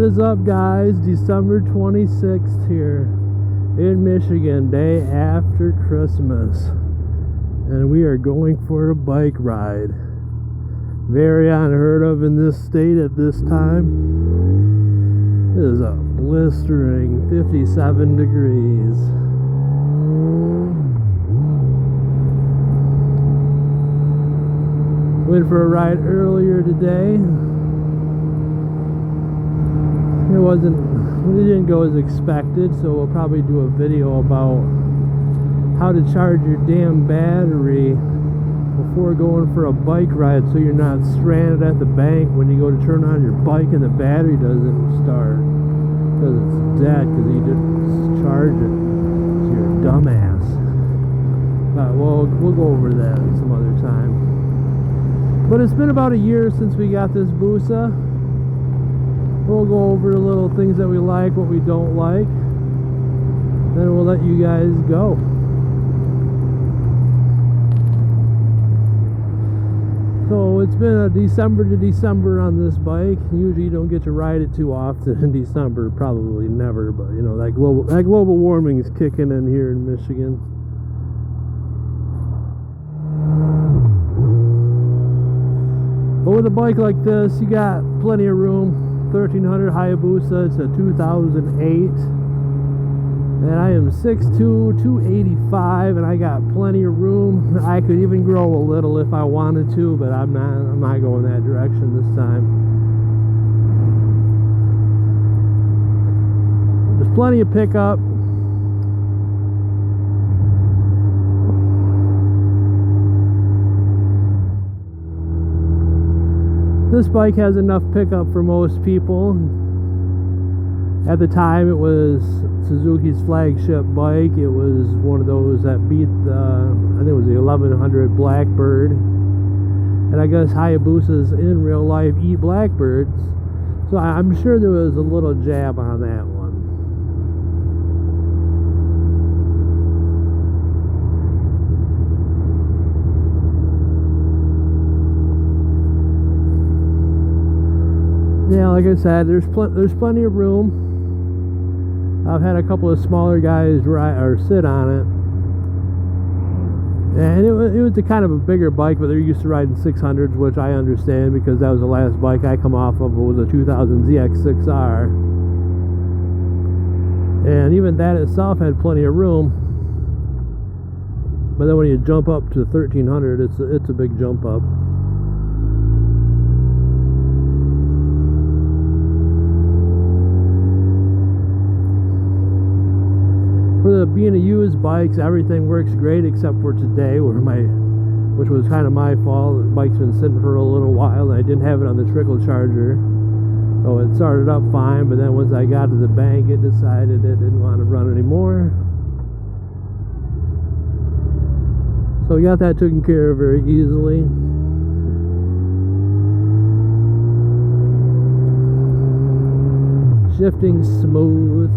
What is up, guys? December 26th here in Michigan, day after Christmas, and we are going for a bike ride. Very unheard of in this state at this time. It is a blistering 57 degrees. Went for a ride earlier today. It didn't go as expected, so we'll probably do a video about how to charge your damn battery before going for a bike ride, so you're not stranded at the bank when you go to turn on your bike and the battery doesn't start because it's dead because you didn't charge it. So you're a dumbass. But we'll go over that some other time. But it's been about a year since we got this Busa. We'll go over the little things that we like, what we don't like. Then we'll let you guys go. So it's been a December to December on this bike. Usually you don't get to ride it too often in December, probably never, but you know, that global warming is kicking in here in Michigan. But with a bike like this, you got plenty of room. 1300 Hayabusa, it's a 2008, and I am 6'2", 285, and I got plenty of room. I could even grow a little if I wanted to, but I'm not going that direction this time. There's plenty of pickup. This bike has enough pickup for most people. At the time, it was Suzuki's flagship bike. It was one of those that beat I think it was the 1100 Blackbird. And I guess Hayabusas in real life eat Blackbirds. So I'm sure there was a little jab on that one. Yeah, like I said, there's plenty of room. I've had a couple of smaller guys ride or sit on it, and it was a kind of a bigger bike, but they're used to riding 600s, which I understand because that was the last bike I come off of. It was a 2000 ZX6R, and even that itself had plenty of room. But then when you jump up to 1300, it's a big jump up. For being a used bikes, everything works great except for today, which was kind of my fault. The bike's been sitting for a little while, and I didn't have it on the trickle charger, so it started up fine. But then once I got to the bank, it decided it didn't want to run anymore. So we got that taken care of very easily. Shifting smooth.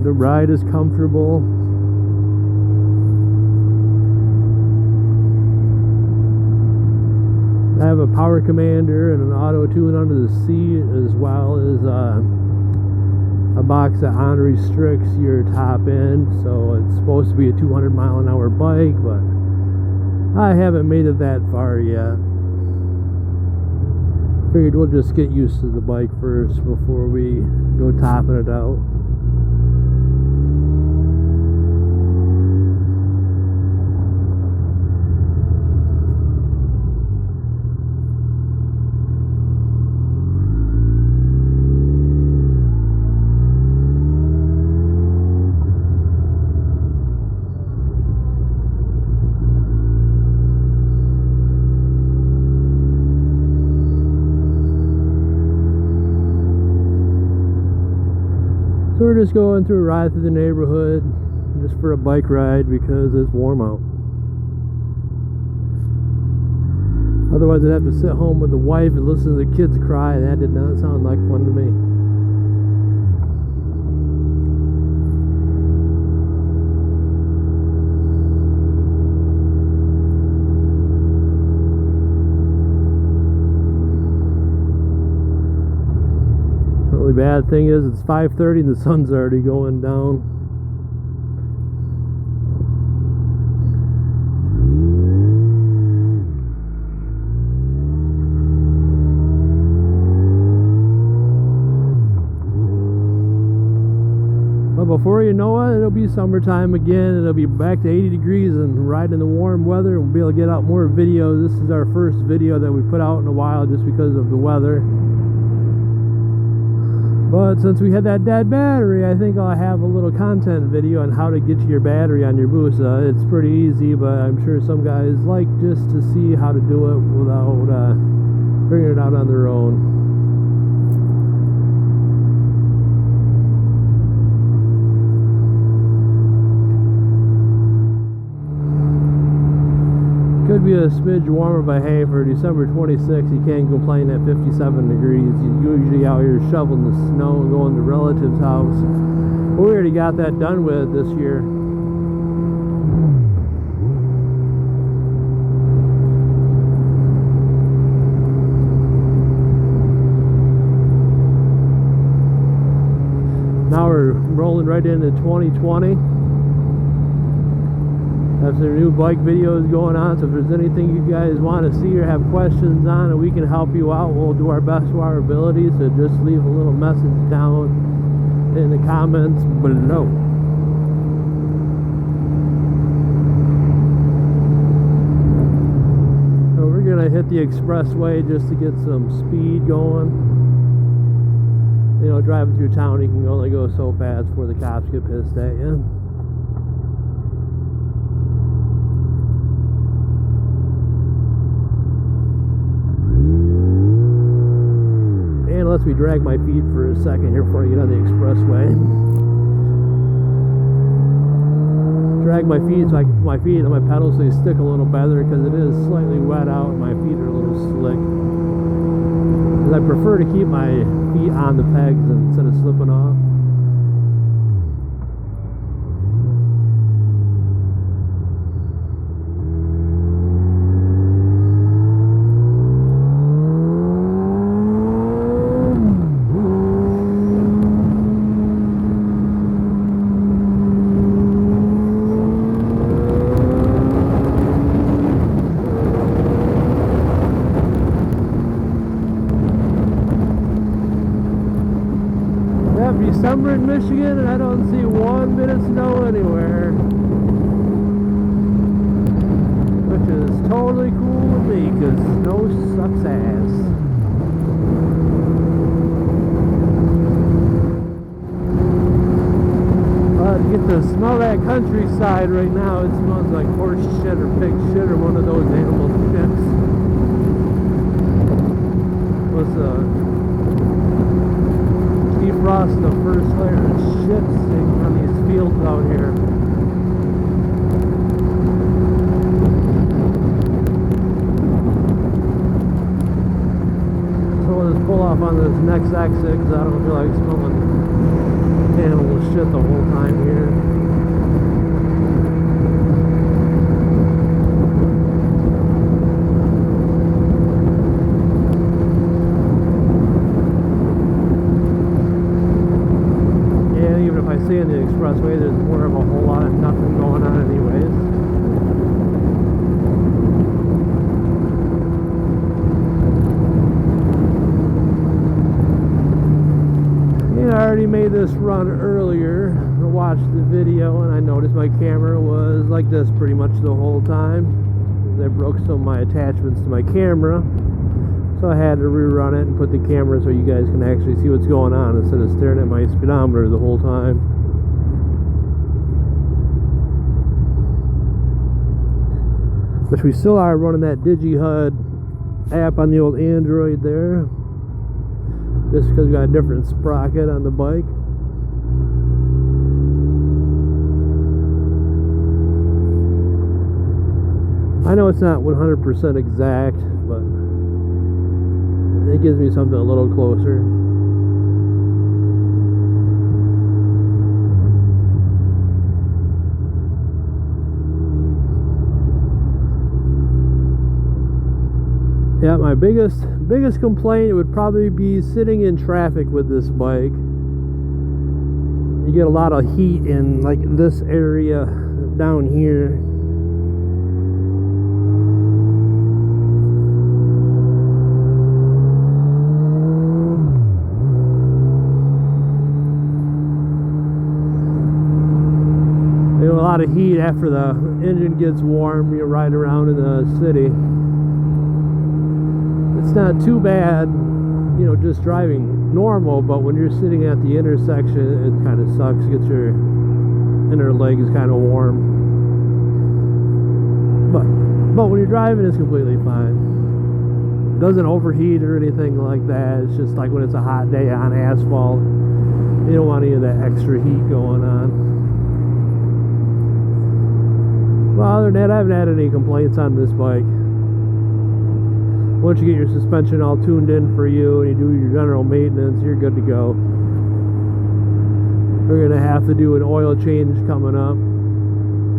The ride is comfortable. I have a power commander and an auto tune under the seat, as well as a box that on-restricts your top end. So it's supposed to be a 200 mile an hour bike, but I haven't made it that far yet. Figured we'll just get used to the bike first before we go topping it out. So we're just going through a ride through the neighborhood, just for a bike ride because it's warm out. Otherwise I'd have to sit home with the wife and listen to the kids cry, and that did not sound like fun to me. bad thing is it's 5:30 and the sun's already going down. But before you know it, it'll be summertime again. It'll be back to 80 degrees and riding in the warm weather, and we'll be able to get out more videos. This is our first video that we put out in a while just because of the weather. But since we had that dead battery, I think I'll have a little content video on how to get to your battery on your Busa. It's pretty easy, but I'm sure some guys like just to see how to do it without figuring it out on their own. Could be a smidge warmer, but hey, for December 26th, you can't complain at 57 degrees. You're usually out here shoveling the snow and going to relatives' house. But we already got that done with this year. Now we're rolling right into 2020. Have some new bike videos going on, so if there's anything you guys want to see or have questions on and we can help you out, we'll do our best to our abilities. So just leave a little message down in the comments below. So we're gonna hit the expressway just to get some speed going. You know, driving through town, you can only go so fast before the cops get pissed at you. Unless we drag my feet for a second here before I get on the expressway. Drag my feet so I can put my feet on my pedals so they stick a little better, because it is slightly wet out and my feet are a little slick. Because I prefer to keep my feet on the pegs instead of slipping off. December in Michigan, and I don't see 1 bit of snow anywhere, which is totally cool with me because snow sucks ass. To get to smell that countryside right now, it smells like horse shit or pig shit or one of those animal shits. Defrost the first layer of shit sitting on these fields out here. So we'll just pull off on this next exit because I don't feel like smelling animal shit the whole time here. In the expressway, there's more of a whole lot of nothing going on anyways. Yeah, I already made this run earlier. I watched the video and I noticed my camera was like this pretty much the whole time. I broke some of my attachments to my camera, so I had to rerun it and put the camera so you guys can actually see what's going on instead of staring at my speedometer the whole time. But we still are running that DigiHUD app on the old Android there, just because we got a different sprocket on the bike. I know it's not 100% exact, but it gives me something a little closer. Yeah, my biggest complaint would probably be sitting in traffic with this bike. You get a lot of heat in like this area down here. You know, a lot of heat after the engine gets warm. You ride around in the city. It's not too bad, you know, just driving normal, but when you're sitting at the intersection, it kind of sucks. Gets your inner legs kind of warm. But when you're driving, it's completely fine. It doesn't overheat or anything like that. It's just like when it's a hot day on asphalt, you don't want any of that extra heat going on. Well, other than that, I haven't had any complaints on this bike. Once you get your suspension all tuned in for you and you do your general maintenance, you're good to go. We're gonna have to do an oil change coming up.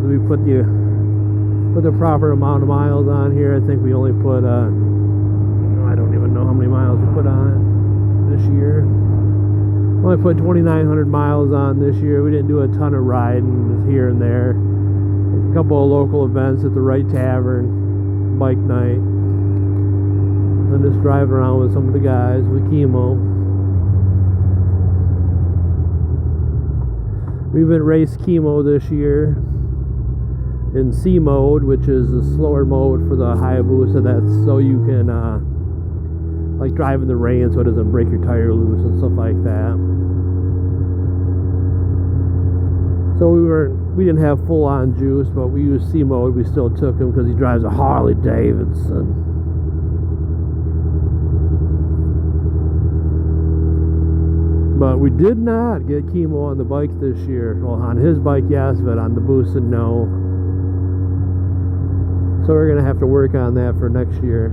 We put the proper amount of miles on here. I think we only put I don't even know how many miles we put on it this year. We only put 2,900 miles on this year. We didn't do a ton of riding, just here and there. A couple of local events at the Right Tavern, bike night. And just driving around with some of the guys with chemo. We even raced chemo this year in C mode, which is the slower mode for the Hayabusa. That's so you can like drive in the rain so it doesn't break your tire loose and stuff like that. So we didn't have full on juice, but we used C mode. We still took him because he drives a Harley Davidson. But we did not get chemo on the bike this year. Well, on his bike, yes, but on the Busa, no. So we're gonna have to work on that for next year.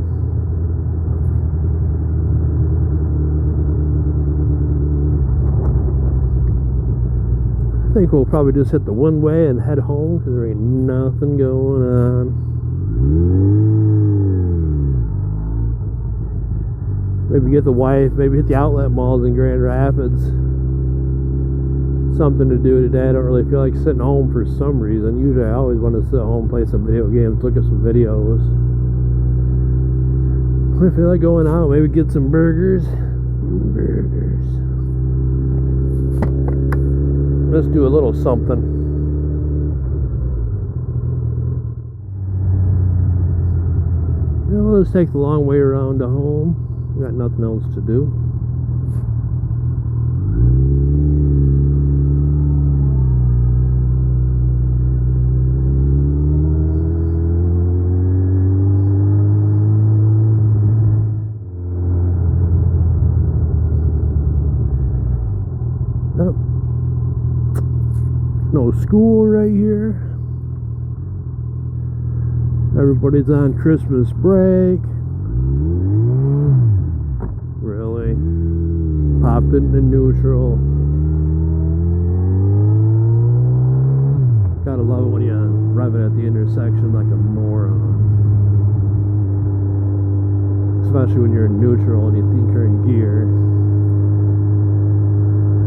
I think we'll probably just hit the one way and head home because there ain't nothing going on. Maybe get the wife, maybe hit the outlet malls in Grand Rapids. Something to do today. I don't really feel like sitting home for some reason. Usually I always want to sit home, play some video games, look at some videos. I feel like going out, maybe get some burgers. Let's do a little something. We'll just take the long way around to home. Got nothing else to do. Oh. No school right here. Everybody's on Christmas break. Really? Pop into neutral. Gotta love it when you rev it at the intersection like a moron. Especially when you're in neutral and you think you're in gear.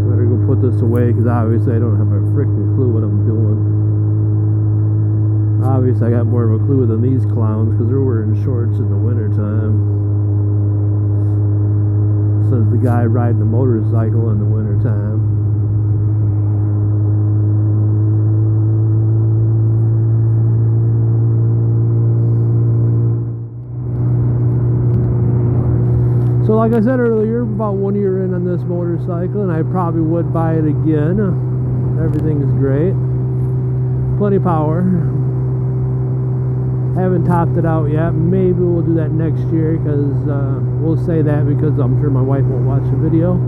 Better go put this away because obviously I don't have a freaking clue what I'm doing. Obviously I got more of a clue than these clowns because they're wearing shorts in the winter time. Says the guy riding a motorcycle in the winter time. So like I said earlier, about 1 year in on this motorcycle, and I probably would buy it again. Everything is great. Plenty of power. Haven't topped it out yet. Maybe we'll do that next year because we'll say that because I'm sure my wife won't watch the video.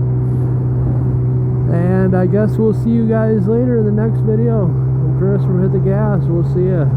And I guess we'll see you guys later in the next video. I'm Chris from Hit the Gas. We'll see ya.